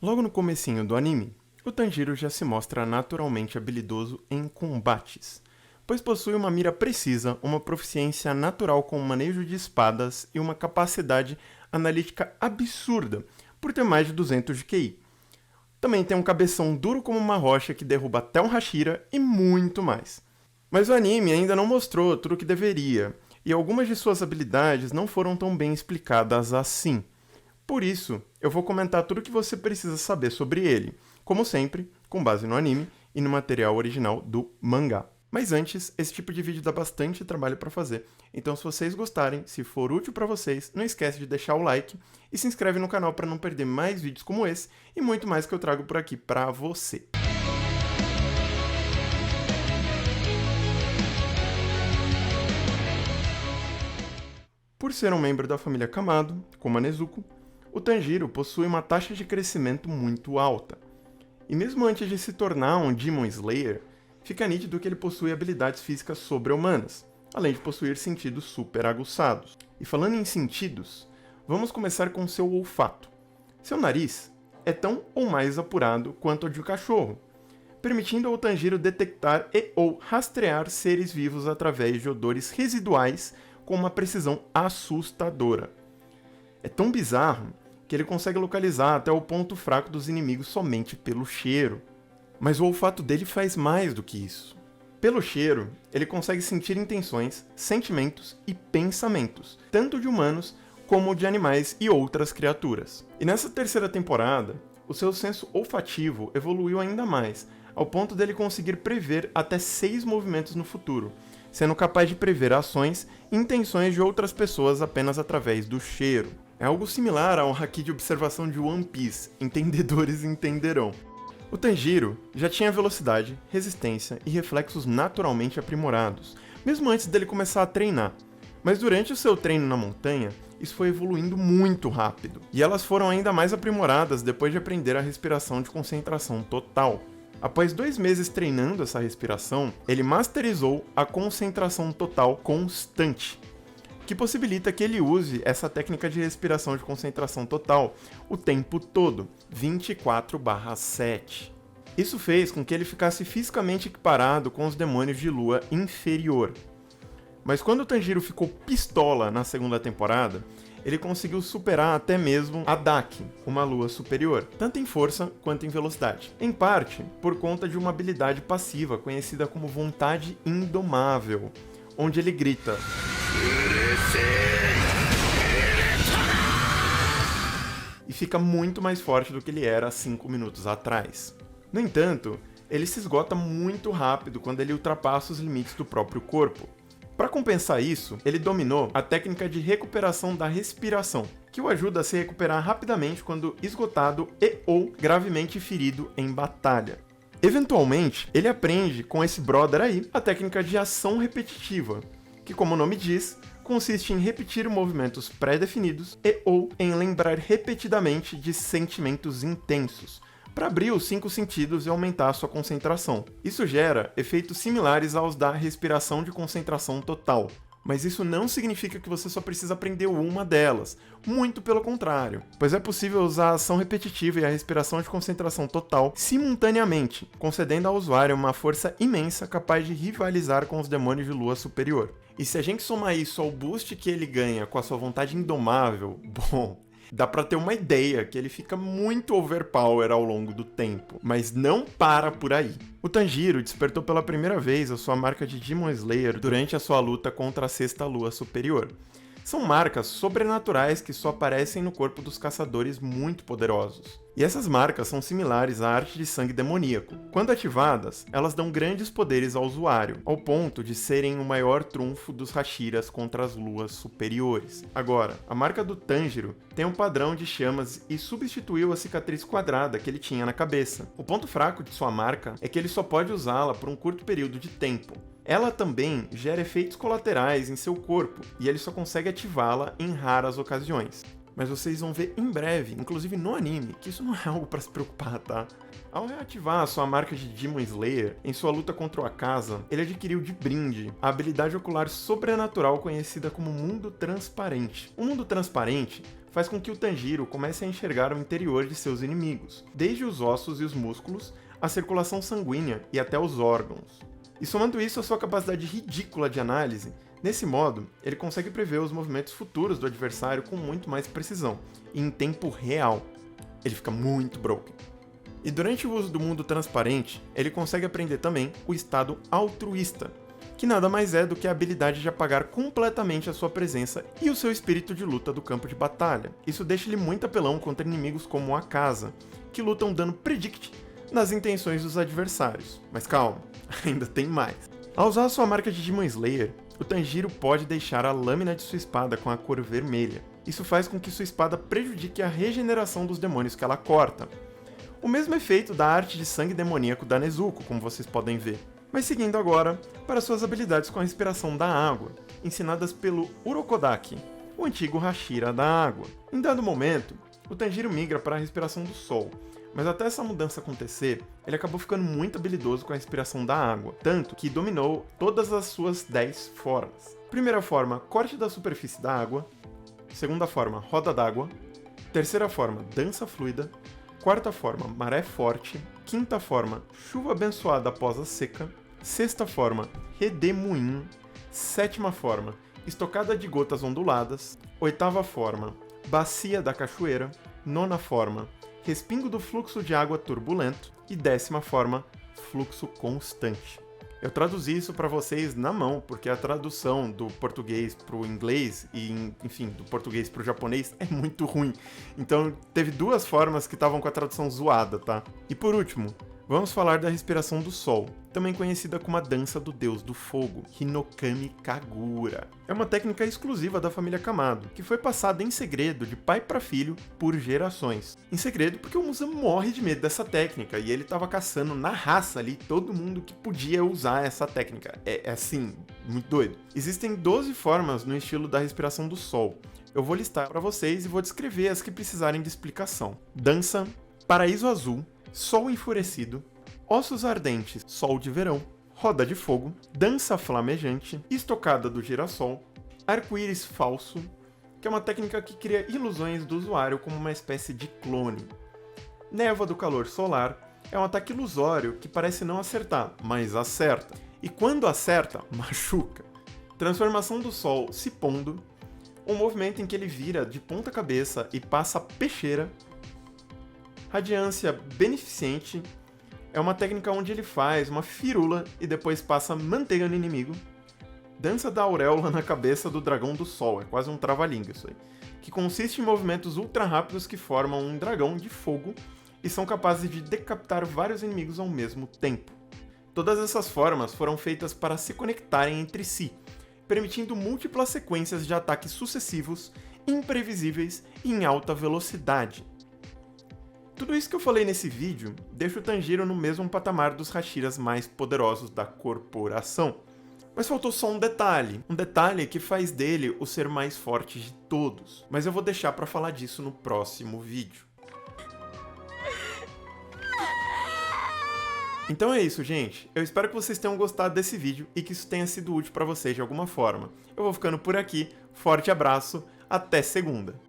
Logo no comecinho do anime, o Tanjiro já se mostra naturalmente habilidoso em combates, pois possui uma mira precisa, uma proficiência natural com o manejo de espadas e uma capacidade analítica absurda, por ter mais de 200 de QI. Também tem um cabeção duro como uma rocha que derruba até um Hashira e muito mais. Mas o anime ainda não mostrou tudo o que deveria, e algumas de suas habilidades não foram tão bem explicadas assim. Por isso, eu vou comentar tudo o que você precisa saber sobre ele, como sempre, com base no anime e no material original do mangá. Mas antes, esse tipo de vídeo dá bastante trabalho para fazer, então se vocês gostarem, se for útil para vocês, não esquece de deixar o like e se inscreve no canal para não perder mais vídeos como esse e muito mais que eu trago por aqui para você. Por ser um membro da família Kamado, como a Nezuko, o Tanjiro possui uma taxa de crescimento muito alta. E mesmo antes de se tornar um Demon Slayer, fica nítido que ele possui habilidades físicas sobre-humanas, além de possuir sentidos super aguçados. E falando em sentidos, vamos começar com seu olfato. Seu nariz é tão ou mais apurado quanto o de um cachorro, permitindo ao Tanjiro detectar e ou rastrear seres vivos através de odores residuais com uma precisão assustadora. É tão bizarro que ele consegue localizar até o ponto fraco dos inimigos somente pelo cheiro. Mas o olfato dele faz mais do que isso. Pelo cheiro, ele consegue sentir intenções, sentimentos e pensamentos, tanto de humanos como de animais e outras criaturas. E nessa terceira temporada, o seu senso olfativo evoluiu ainda mais, ao ponto dele conseguir prever até 6 movimentos no futuro, sendo capaz de prever ações e intenções de outras pessoas apenas através do cheiro. É algo similar ao haki de observação de One Piece, entendedores entenderão. O Tanjiro já tinha velocidade, resistência e reflexos naturalmente aprimorados, mesmo antes dele começar a treinar. Mas durante o seu treino na montanha, isso foi evoluindo muito rápido, e elas foram ainda mais aprimoradas depois de aprender a respiração de concentração total. Após 2 meses treinando essa respiração, ele masterizou a concentração total constante, que possibilita que ele use essa técnica de respiração de concentração total o tempo todo, 24/7. Isso fez com que ele ficasse fisicamente equiparado com os demônios de lua inferior. Mas quando o Tanjiro ficou pistola na segunda temporada, ele conseguiu superar até mesmo a Daki, uma lua superior, tanto em força quanto em velocidade. Em parte, por conta de uma habilidade passiva conhecida como Vontade Indomável, onde ele grita e fica muito mais forte do que ele era 5 minutos atrás. No entanto, ele se esgota muito rápido quando ele ultrapassa os limites do próprio corpo. Para compensar isso, ele dominou a técnica de recuperação da respiração, que o ajuda a se recuperar rapidamente quando esgotado e ou gravemente ferido em batalha. Eventualmente, ele aprende com esse brother aí a técnica de ação repetitiva, que, como o nome diz, consiste em repetir movimentos pré-definidos e ou em lembrar repetidamente de sentimentos intensos, para abrir os 5 sentidos e aumentar a sua concentração. Isso gera efeitos similares aos da respiração de concentração total, mas isso não significa que você só precisa aprender uma delas, muito pelo contrário, pois é possível usar a ação repetitiva e a respiração de concentração total simultaneamente, concedendo ao usuário uma força imensa capaz de rivalizar com os demônios de lua superior. E se a gente somar isso ao boost que ele ganha com a sua vontade indomável, bom, dá pra ter uma ideia que ele fica muito overpower ao longo do tempo, mas não para por aí. O Tanjiro despertou pela primeira vez a sua marca de Demon Slayer durante a sua luta contra a Sexta Lua Superior. São marcas sobrenaturais que só aparecem no corpo dos caçadores muito poderosos. E essas marcas são similares à arte de sangue demoníaco. Quando ativadas, elas dão grandes poderes ao usuário, ao ponto de serem o maior trunfo dos Hashiras contra as luas superiores. Agora, a marca do Tanjiro tem um padrão de chamas e substituiu a cicatriz quadrada que ele tinha na cabeça. O ponto fraco de sua marca é que ele só pode usá-la por um curto período de tempo. Ela também gera efeitos colaterais em seu corpo, e ele só consegue ativá-la em raras ocasiões. Mas vocês vão ver em breve, inclusive no anime, que isso não é algo para se preocupar, tá? Ao reativar a sua marca de Demon Slayer, em sua luta contra o Akaza, ele adquiriu de brinde a habilidade ocular sobrenatural conhecida como Mundo Transparente. O Mundo Transparente faz com que o Tanjiro comece a enxergar o interior de seus inimigos, desde os ossos e os músculos, a circulação sanguínea e até os órgãos. E somando isso à sua capacidade ridícula de análise, nesse modo, ele consegue prever os movimentos futuros do adversário com muito mais precisão, e em tempo real. Ele fica muito broken. E durante o uso do mundo transparente, ele consegue aprender também o estado altruísta, que nada mais é do que a habilidade de apagar completamente a sua presença e o seu espírito de luta do campo de batalha. Isso deixa ele muito apelão contra inimigos como a Akaza, que lutam dando predict nas intenções dos adversários. Mas calma, ainda tem mais. Ao usar a sua marca de Demon Slayer, o Tanjiro pode deixar a lâmina de sua espada com a cor vermelha. Isso faz com que sua espada prejudique a regeneração dos demônios que ela corta. O mesmo efeito da arte de sangue demoníaco da Nezuko, como vocês podem ver. Mas seguindo agora para suas habilidades com a respiração da água, ensinadas pelo Urokodaki, o antigo Hashira da água. Em dado momento, o Tanjiro migra para a respiração do sol, mas até essa mudança acontecer, ele acabou ficando muito habilidoso com a respiração da água, tanto que dominou todas as suas 10 formas. Primeira forma, corte da superfície da água. Segunda forma, roda d'água. Terceira forma, dança fluida. Quarta forma, maré forte. Quinta forma, chuva abençoada após a seca. Sexta forma, redemoinho. Sétima forma, estocada de gotas onduladas. Oitava forma, bacia da cachoeira. Nona forma, respingo do fluxo de água turbulento. E 10ª forma, fluxo constante. Eu traduzi isso para vocês na mão, porque a tradução do português para o inglês e, enfim, do português para o japonês é muito ruim. Então, teve 2 formas que estavam com a tradução zoada, tá? E por último, vamos falar da respiração do sol, também conhecida como a dança do deus do fogo, Hinokami Kagura. É uma técnica exclusiva da família Kamado, que foi passada em segredo de pai para filho por gerações. Em segredo porque o Musa morre de medo dessa técnica e ele estava caçando na raça ali todo mundo que podia usar essa técnica. É assim, muito doido. Existem 12 formas no estilo da respiração do sol. Eu vou listar para vocês e vou descrever as que precisarem de explicação. Dança, paraíso azul, sol enfurecido, ossos ardentes, sol de verão, roda de fogo, dança flamejante, estocada do girassol, arco-íris falso, que é uma técnica que cria ilusões do usuário como uma espécie de clone. Névoa do calor solar é um ataque ilusório que parece não acertar, mas acerta. E quando acerta, machuca. Transformação do sol se pondo, um movimento em que ele vira de ponta cabeça e passa peixeira. Radiância beneficente é uma técnica onde ele faz uma firula e depois passa manteiga no inimigo. Dança da auréola na cabeça do dragão do sol, é quase um trava-língua isso aí, que consiste em movimentos ultra rápidos que formam um dragão de fogo e são capazes de decapitar vários inimigos ao mesmo tempo. Todas essas formas foram feitas para se conectarem entre si, permitindo múltiplas sequências de ataques sucessivos, imprevisíveis e em alta velocidade. Tudo isso que eu falei nesse vídeo deixa o Tanjiro no mesmo patamar dos Hashiras mais poderosos da corporação. Mas faltou só um detalhe que faz dele o ser mais forte de todos. Mas eu vou deixar pra falar disso no próximo vídeo. Então é isso, gente. Eu espero que vocês tenham gostado desse vídeo e que isso tenha sido útil pra vocês de alguma forma. Eu vou ficando por aqui, forte abraço, até segunda!